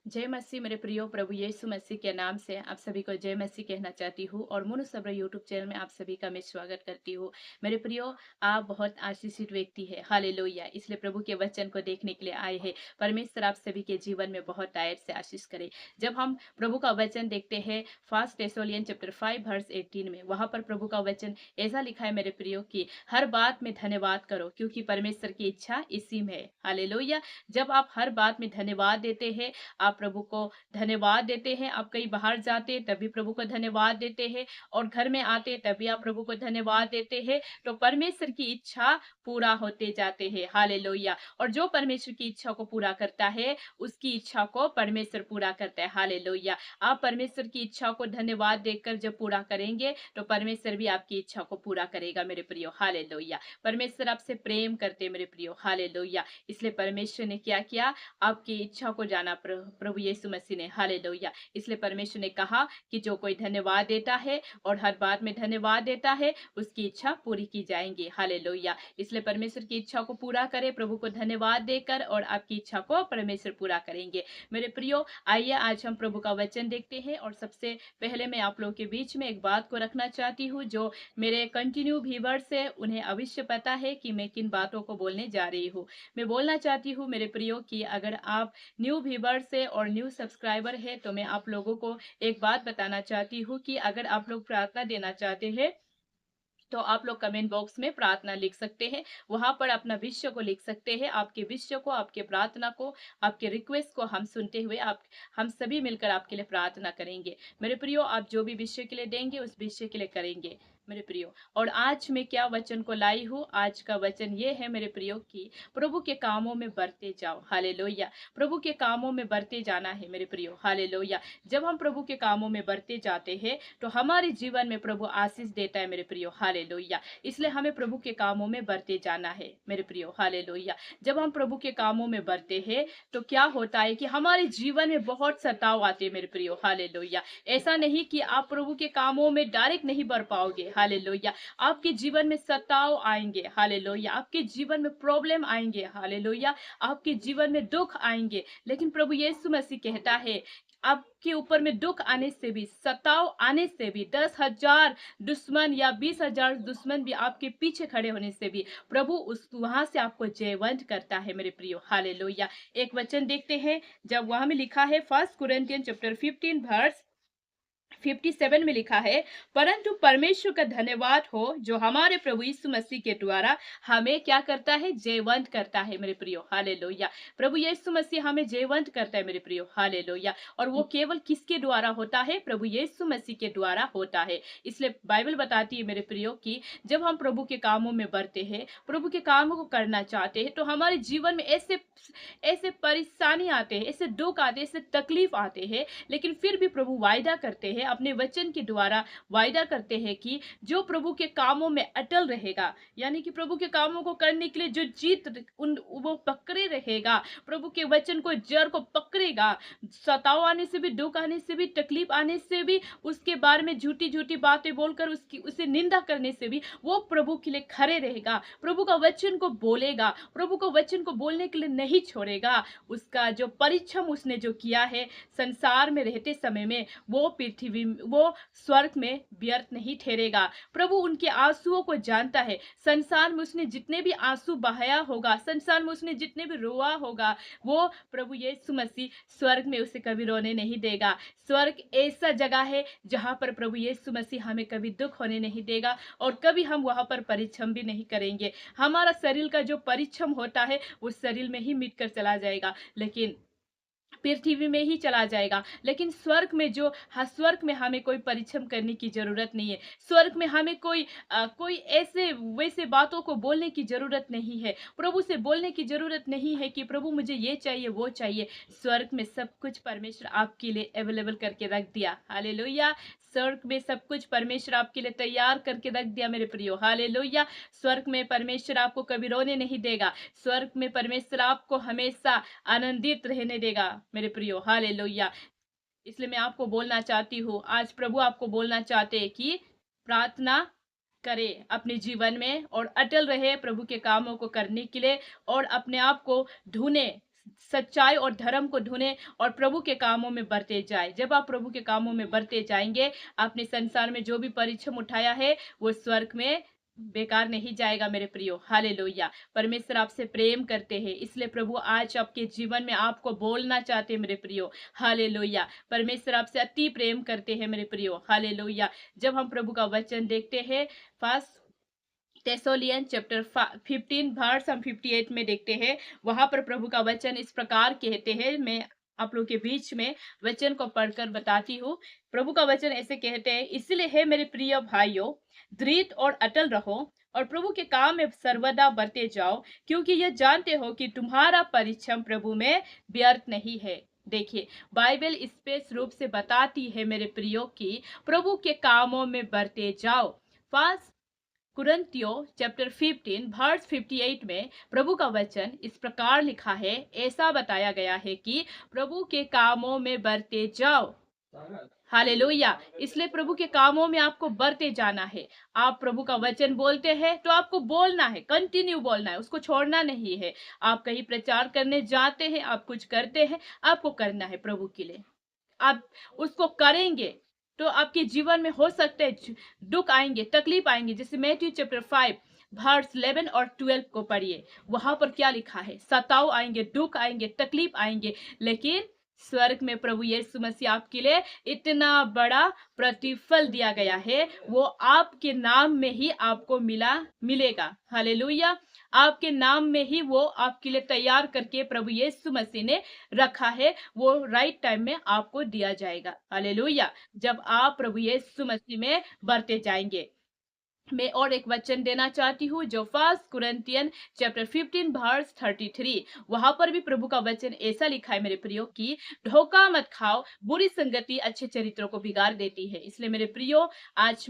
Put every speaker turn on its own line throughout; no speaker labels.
जय मसीह मेरे प्रियो प्रभु यीशु मसीह के नाम से आप सभी को जय मसीह कहना चाहती हूँ और मुनु सब्र यूट्यूब चैनल में आप सभी का मैं स्वागत करती हूँ। मेरे प्रियो, आप बहुत आशीषित व्यक्ति है, हालेलुया। इसलिए प्रभु के वचन को देखने के लिए आए हैं। परमेश्वर आप सभी के जीवन में बहुत टायर से आशीष करे। जब हम प्रभु का वचन देखते हैं फर्स्ट थेस्सलोनियन चैप्टर 5 वर्स 18 में, वहां पर प्रभु का वचन ऐसा लिखा है मेरे प्रियो की हर बात में धन्यवाद करो क्योंकि परमेश्वर की इच्छा इसी में है, हालेलुया। जब आप हर बात में धन्यवाद देते हैं, आप प्रभु को धन्यवाद देते हैं, आप कहीं बाहर जाते हैं तभी प्रभु को धन्यवाद देते हैं और घर में आते हैं तभी आप प्रभु को धन्यवाद देते हैं, तो परमेश्वर की इच्छा पूरा होते जाते हैं, हालेलुया। और जो परमेश्वर की इच्छा को पूरा करता है उसकी इच्छा को परमेश्वर पूरा करता है, हालेलुया। आप परमेश्वर की इच्छा को धन्यवाद देकर जब पूरा करेंगे तो परमेश्वर भी आपकी इच्छा को पूरा करेगा मेरे प्रियो, हालेलुया। परमेश्वर आपसे प्रेम करते मेरे प्रियो, हालेलुया। इसलिए परमेश्वर ने क्या किया, आपकी इच्छा को जाना प्रभु यीशु मसीह ने, हालेलुया। इसलिए परमेश्वर ने कहा कि जो कोई धन्यवाद देता है और हर बात में धन्यवाद देता है उसकी इच्छा पूरी की जाएंगी, हालेलुया। इसलिए परमेश्वर की इच्छा को पूरा करे प्रभु को धन्यवाद देकर और आपकी इच्छा को परमेश्वर पूरा करेंगे। मेरे प्रियो, आइए आज हम प्रभु का वचन देखते हैं और सबसे पहले मैं आप लोगों के बीच में एक बात को रखना चाहती हूँ। जो मेरे कंटिन्यू व्यूअर्स है उन्हें अवश्य पता है कि मैं किन बातों को बोलने जा रही हूँ। मैं बोलना चाहती हूँ मेरे प्रियो कि अगर आप न्यू व्यूअर्स है और न्यू सब्सक्राइबर है तो मैं आप लोगों को एक बात बताना चाहती हूँ कि अगर आप लोग प्रार्थना देना चाहते हैं तो आप लोग कमेंट बॉक्स में प्रार्थना लिख सकते हैं। वहां पर अपना विषय को लिख सकते हैं। आपके विषय को, आपके प्रार्थना को, आपके रिक्वेस्ट को हम सुनते हुए हम सभी मिलकर आपके लिए प्रार्थना करेंगे। मेरे प्रियो, आप जो भी विषय के लिए देंगे उस विषय के लिए करेंगे मेरे प्रियो। और आज मैं क्या वचन को लाई हूँ, आज का वचन ये है मेरे प्रियो की प्रभु के कामों में बढ़ते जाओ, हालेलुया। प्रभु के कामों में बढ़ते जाना है मेरे प्रियो, हालेलुया। जब हम प्रभु के कामों में बढ़ते जाते हैं तो हमारे जीवन में प्रभु आशीष देता है मेरे प्रियो, हालेलुया। इसलिए हमें प्रभु के कामों में बढ़ते जाना है मेरे प्रियो, हालेलुया। जब हम प्रभु के कामों में बढ़ते हैं तो क्या होता है कि हमारे जीवन में बहुत सताव आते हैं मेरे प्रियो, हालेलुया। ऐसा नहीं कि आप प्रभु के कामों में डायरेक्ट नहीं बढ़ पाओगे, हालेलुया। आपके जीवन में सताव आएंगे, हालेलुया। आपके जीवन में प्रॉब्लम आएंगे, हालेलुया। आपके जीवन में दुख आएंगे, लेकिन प्रभु यीशु मसीह कहता है आपके ऊपर में दुख आने से भी, सताव आने से भी, 10,000 दुश्मन या 20,000 दुश्मन भी आपके पीछे खड़े होने से भी प्रभु उस वहां से आपको जयवंत करता है मेरे प्रियो, हालेलुया। एक वचन देखते हैं जब वहां में लिखा है फर्स्ट कुरिन्थियन चैप्टर 15 वर्स 57 में लिखा है, परंतु परमेश्वर का धन्यवाद हो जो हमारे प्रभु यीशु मसीह के द्वारा हमें क्या करता है, जयवंत करता है मेरे प्रियो, हालेलुया। प्रभु यीशु मसीह हमें जयवंत करता है मेरे प्रियो, हालेलुया। और वो केवल किसके द्वारा होता है, प्रभु यीशु मसीह के द्वारा होता है। इसलिए बाइबल बताती है मेरे प्रियो कि जब हम प्रभु के कामों में बढ़ते हैं, प्रभु के कामों को करना चाहते हैं, तो हमारे जीवन में ऐसे ऐसे परेशानी आते हैं, ऐसे दुख आते हैं, ऐसे तकलीफ आते हैं, लेकिन फिर भी प्रभु वायदा करते हैं, अपने वचन के द्वारा वायदा करते हैं कि जो प्रभु के कामों में अटल रहेगा, यानी कि प्रभु के कामों को करने के लिए जो वो पकड़े रहेगा, प्रभु के वचन को जड़ को पकड़ेगा, सताव आने से भी, दुख आने से भी, तकलीफ आने से भी, उसके बारे में झूठी झूठी बातें बोलकर उसे निंदा करने से भी वो प्रभु के लिए खड़े रहेगा, प्रभु का वचन को बोलेगा, प्रभु को वचन को बोलने के लिए नहीं छोड़ेगा। उसका जो परिश्रम उसने जो किया है संसार में रहते समय में, वो स्वर्ग में व्यर्थ नहीं ठहरेगा। प्रभु उनके आंसुओं को जानता है। संसार में उसने जितने भी आंसू बहाया होगा, संसार में उसने जितने भी रोआ होगा, वो प्रभु यीशु मसीह स्वर्ग में उसे कभी रोने नहीं देगा। स्वर्ग ऐसा जगह है जहां पर प्रभु यीशु मसीह हमें कभी दुख होने नहीं देगा और कभी हम वहां पर परिश्रम भी नहीं करेंगे। हमारा शरीर का जो परिश्रम होता है वो शरीर में ही मिट कर चला जाएगा, लेकिन पृथ्वी में ही चला जाएगा। लेकिन स्वर्ग में स्वर्ग में हमें कोई परिश्रम करने की जरूरत नहीं है। स्वर्ग में हमें कोई ऐसे वैसे बातों को बोलने की जरूरत नहीं है। प्रभु से बोलने की जरूरत नहीं है कि प्रभु मुझे ये चाहिए वो चाहिए। स्वर्ग में सब कुछ परमेश्वर आपके लिए अवेलेबल करके रख दिया, हालेलुया। स्वर्ग में सब कुछ परमेश्वर आपके लिए तैयार करके रख दिया मेरे प्रियो, हालेलुया। स्वर्ग में परमेश्वर आपको कभी रोने नहीं देगा। स्वर्ग में परमेश्वर आपको हमेशा आनंदित रहने देगा मेरे प्रियो, हालेलुया। इसलिए मैं आपको बोलना चाहती हूँ, आज प्रभु आपको बोलना चाहते हैं कि प्रार्थना करे अपने जीवन में और अटल रहे प्रभु के कामों को करने के लिए और अपने आप को ढूंढे, सच्चाई और धर्म को ढूंढे और प्रभु के कामों में बढ़ते जाए। जब आप प्रभु के कामों में बढ़ते जाएंगे, आपने संसार में जो भी परिश्रम उठाया है वो स्वर्ग में बेकार नहीं जाएगा मेरे प्रियो। हालेलुया। परमेश्वर आपसे प्रेम करते हैं, इसलिए प्रभु आज आपके जीवन में आपको बोलना चाहते हैं मेरे प्रियो। हालेलुया। परमेश्वर आपसे अति प्रेम करते हैं मेरे प्रियो। हालेलुया। जब हम प्रभु का वचन देखते हैं, फर्स्ट थेस्सलोनियन चैप्टर 15 वर्स हम 58 में देखते हैं, वहां पर प्रभु का वचन इस प्रकार कहते हैं। मैं आप लोग के बीच में वचन को पढ़कर बताती हूँ। प्रभु का वचन ऐसे कहते हैं, इसलिए है मेरे प्रिय भाइयों, दृढ़ और अटल रहो और प्रभु के काम में सर्वदा बढ़ते जाओ, क्योंकि यह जानते हो कि तुम्हारा परिश्रम प्रभु में व्यर्थ नहीं है। देखिए, बाइबल स्पष्ट रूप से बताती है मेरे प्रियो की प्रभु के कामों में बढ़ते जाओ। फर्स्ट कुरिन्थियों चैप्टर 15 वर्स 58 में प्रभु का वचन इस प्रकार लिखा है, ऐसा बताया गया है कि प्रभु के कामों में बढ़ते जाओ। हालेलुया। इसलिए प्रभु के कामों में आपको बढ़ते जाना है। आप प्रभु का वचन बोलते हैं तो आपको बोलना है, कंटिन्यू बोलना है, उसको छोड़ना नहीं है। आप कहीं प्रचार करने जाते हैं, आप कुछ करते हैं, आपको करना है प्रभु के लिए। आप उसको करेंगे तो आपके जीवन में हो सकते है दुख आएंगे, तकलीफ आएंगे। जैसे मैथ्यू चैप्टर 5 वर्स 11 और 12 को पढ़िए, वहां पर क्या लिखा है, सताव आएंगे, दुख आएंगे, तकलीफ आएंगे, लेकिन स्वर्ग में प्रभु यीशु मसीह आपके लिए इतना बड़ा प्रतिफल दिया गया है, वो आपके नाम में ही आपको मिलेगा। हालेलुया। आपके नाम में ही वो आपके लिए तैयार करके प्रभु यीशु मसीह ने रखा है, वो राइट टाइम में आपको दिया जाएगा। हालेलुया। जब आप प्रभु यीशु मसीह में बढ़ते जाएंगे। मैं और एक वचन देना चाहती हूँ, जो फर्स्ट कुरिन्थियन चैप्टर 15 वर्स 33, वहां पर भी प्रभु का वचन ऐसा लिखा है मेरे प्रियो की धोखा मत खाओ, बुरी संगति अच्छे चरित्रों को बिगाड़ देती है। इसलिए मेरे प्रियो, आज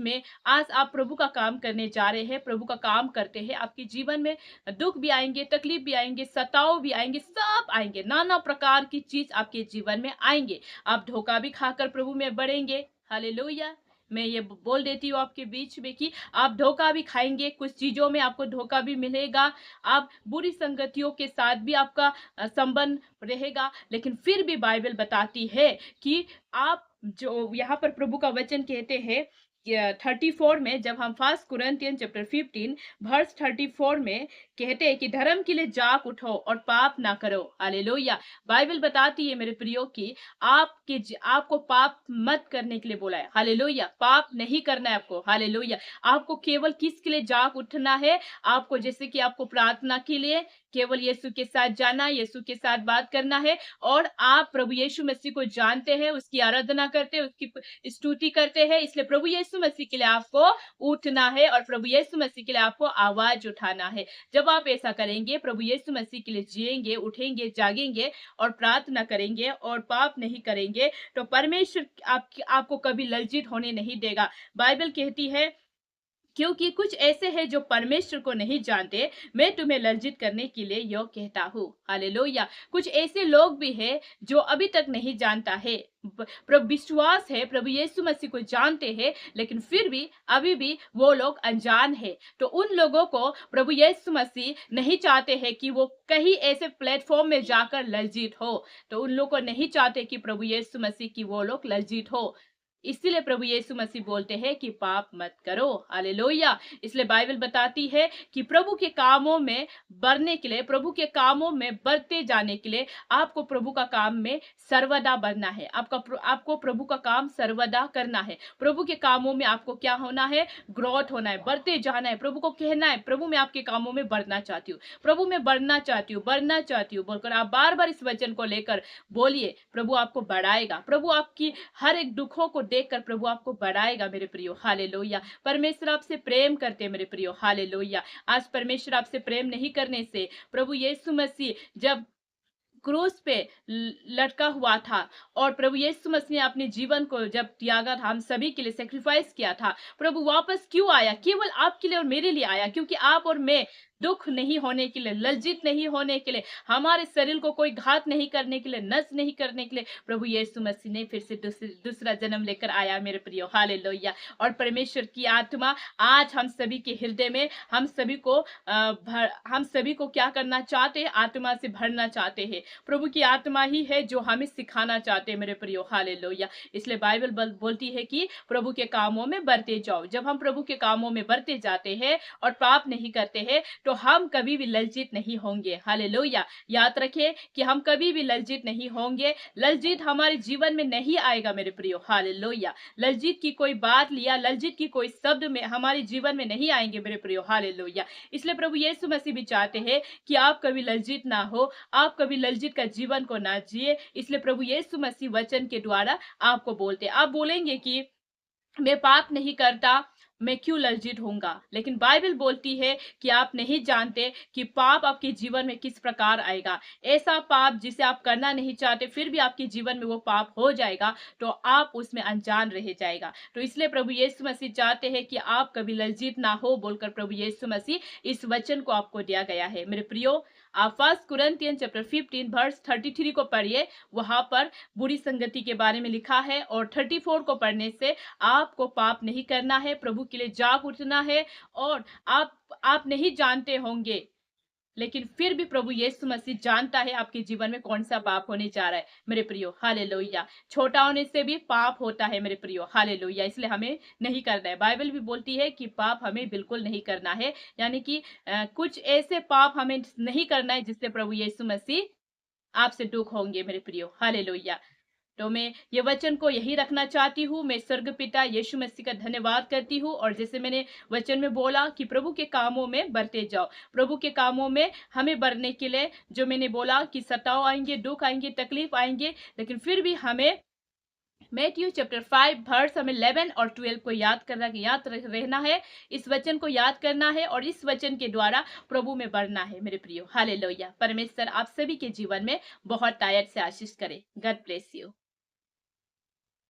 आप प्रभु का काम करने जा रहे हैं, प्रभु का काम करते हैं, आपके जीवन में दुख भी आएंगे, तकलीफ भी आएंगे, सताव भी आएंगे, सब आएंगे, नाना प्रकार की चीज आपके जीवन में आएंगे। आप धोखा भी खाकर प्रभु में बढ़ेंगे। हालेलुया। मैं ये बोल देती हूँ आपके बीच में कि आप धोखा भी खाएंगे, कुछ चीजों में आपको धोखा भी मिलेगा, आप बुरी संगतियों के साथ भी आपका संबंध रहेगा, लेकिन फिर भी बाइबल बताती है कि आप जो यहाँ पर प्रभु का वचन कहते हैं 34 में, जब हम फर्स्ट कुरिन्थियन चैप्टर 15 वर्स 34 में कहते हैं कि धर्म के लिए जाग उठो और पाप ना करो। हालेलुया। बाइबल बताती है मेरे प्रियो की आपको पाप मत करने के लिए बोला है। हालेलुया। पाप नहीं करना है आपको। हालेलुया। आपको केवल किसके लिए जाग उठना है, आपको जैसे कि आपको प्रार्थना के लिए केवल यीशु के साथ जाना, यीशु के साथ बात करना है, और आप प्रभु यीशु मसीह को जानते हैं, उसकी आराधना करते हैं, उसकी स्तुति करते हैं। इसलिए प्रभु यीशु मसीह के लिए आपको उठना है और प्रभु यीशु मसीह के लिए आपको आवाज उठाना है। जब आप ऐसा करेंगे, प्रभु यीशु मसीह के लिए जिएंगे, उठेंगे, जागेंगे और प्रार्थना करेंगे और पाप नहीं करेंगे, तो परमेश्वर आपको कभी लज्जित होने नहीं देगा। बाइबल कहती है, क्योंकि कुछ ऐसे हैं जो परमेश्वर को नहीं जानते, मैं तुम्हें लज्जित करने के लिए यह कहता हूँ। हालेलुया। कुछ ऐसे लोग भी हैं जो अभी तक नहीं जानता है, प्रभु विश्वास है, प्रभु यीशु मसीह को जानते हैं, लेकिन फिर भी अभी भी वो लोग अनजान है। तो उन लोगों को प्रभु यीशु मसीह नहीं चाहते हैं कि वो कहीं ऐसे प्लेटफॉर्म में जाकर लज्जित हो। तो उन लोग को नहीं चाहते कि प्रभु यीशु मसीह की वो लोग लज्जित हो। इसीलिए प्रभु यीशु मसीह बोलते हैं कि पाप मत करो। हालेलुया। इसलिए बाइबल बताती है कि प्रभु के कामों में बढ़ने के लिए, प्रभु के कामों में बढ़ते जाने के लिए आपको प्रभु का काम में सर्वदा बढ़ना है। आपको प्रभु का काम सर्वदा करना है। प्रभु के कामों में आपको क्या होना है, ग्रोथ होना है, बढ़ते जाना है। प्रभु को कहना है, प्रभु मैं आपके कामों में बढ़ना चाहती हूँ, प्रभु मैं बढ़ना चाहती हूँ, बढ़ना चाहती हूँ बोलकर आप बार बार इस वचन को लेकर बोलिए। प्रभु आपको बढ़ाएगा, प्रभु आपकी हर एक दुखों को देखकर प्रभु आपको बढ़ाएगा मेरे प्रियो। हालेलुया। परमेश्वर आपसे प्रेम करते हैं मेरे प्रियो। हालेलुया। आज परमेश्वर आपसे प्रेम नहीं करने से, प्रभु यीशु मसीह जब क्रूस पे लटका हुआ था और प्रभु यीशु मसीह ने अपने जीवन को जब त्यागा था, हम सभी के लिए सेक्रीफाइस किया था, प्रभु वापस क्यों आया? केवल आपके लिए और मेरे लिए आया, क्योंकि आप और मैं दुख नहीं होने के लिए, लज्जित नहीं होने के लिए, हमारे शरीर को कोई घात नहीं करने के लिए, नष्ट नहीं करने के लिए प्रभु यीशु मसीह ने फिर से दूसरा जन्म लेकर आया मेरे प्रियो, हालेलुया। और परमेश्वर की आत्मा आज हम सभी के हृदय में हम सभी को क्या करना चाहते हैं? आत्मा से भरना चाहते हैं। प्रभु की आत्मा ही है जो हमें सिखाना चाहते हैं मेरे प्रियो, हालेलुया। इसलिए बाइबल बोलती है कि प्रभु के कामों में बढ़ते जाओ। जब हम प्रभु के कामों में बढ़ते जाते हैं और पाप नहीं करते हैं, तो हम कभी भी लज्जित नहीं होंगे, हालेलुया। याद रखिए कि हम कभी भी लज्जित नहीं होंगे। लज्जित हमारे जीवन में नहीं आएगा मेरे प्रियो, हालेलुया। लज्जित की कोई बात लिया, लज्जित की कोई शब्द में हमारे जीवन में नहीं आएंगे मेरे प्रियो, हालेलुया। इसलिए प्रभु यीशु मसीह भी चाहते हैं कि आप कभी लज्जित ना हो, आप कभी लज्जित का जीवन को ना जिए। इसलिए प्रभु यीशु मसीह वचन के द्वारा आपको बोलते, आप बोलेंगे कि मैं पाप नहीं करता, मैं क्यों लज्जित होऊंगा? लेकिन बाइबल बोलती है कि आप नहीं जानते कि पाप आपके जीवन में किस प्रकार आएगा। ऐसा पाप जिसे आप करना नहीं चाहते, फिर भी आपके जीवन में वो पाप हो जाएगा, तो आप उसमें अनजान रह जाएगा। तो इसलिए प्रभु यीशु मसीह चाहते हैं कि आप कभी लज्जित ना हो, बोलकर प्रभु यीशु मसीह इस वचन को आपको दिया गया है मेरे प्रियो। आप 1 कुरिन्थियन चैप्टर 15 वर्स 33 को पढ़िए, वहां पर बुरी संगति के बारे में लिखा है। और 34 को पढ़ने से आपको पाप नहीं करना है, प्रभु के लिए जाग उठना है। और आप नहीं जानते होंगे, लेकिन फिर भी प्रभु यीशु मसीह जानता है आपके जीवन में कौन सा पाप होने जा रहा है मेरे प्रियो, हालेलुया। छोटा होने से भी पाप होता है मेरे प्रियो, हालेलुया। इसलिए हमें नहीं करना है। बाइबल भी बोलती है कि पाप हमें बिल्कुल नहीं करना है, यानी कि कुछ ऐसे पाप हमें नहीं करना है जिससे प्रभु यीशु मसीह आपसे दुख होंगे मेरे प्रियो, हालेलुया। तो मैं ये वचन को यही रखना चाहती हूँ। मैं स्वर्ग पिता यीशु मसीह का धन्यवाद करती हूँ। और जैसे मैंने वचन में बोला कि प्रभु के कामों में बढ़ते जाओ, प्रभु के कामों में हमें बढ़ने के लिए, जो मैंने बोला कि सताव आएंगे, दुख आएंगे, तकलीफ आएंगे, लेकिन फिर भी हमें मैथ्यू चैप्टर 5 वर्स हमें 11 और 12 को याद रहना है। इस वचन को याद करना है और इस वचन के द्वारा प्रभु में बढ़ना है मेरे प्रियो, हालेलुया। परमेश्वर आप सभी के जीवन में बहुत तायत से आशीष करे। God bless you.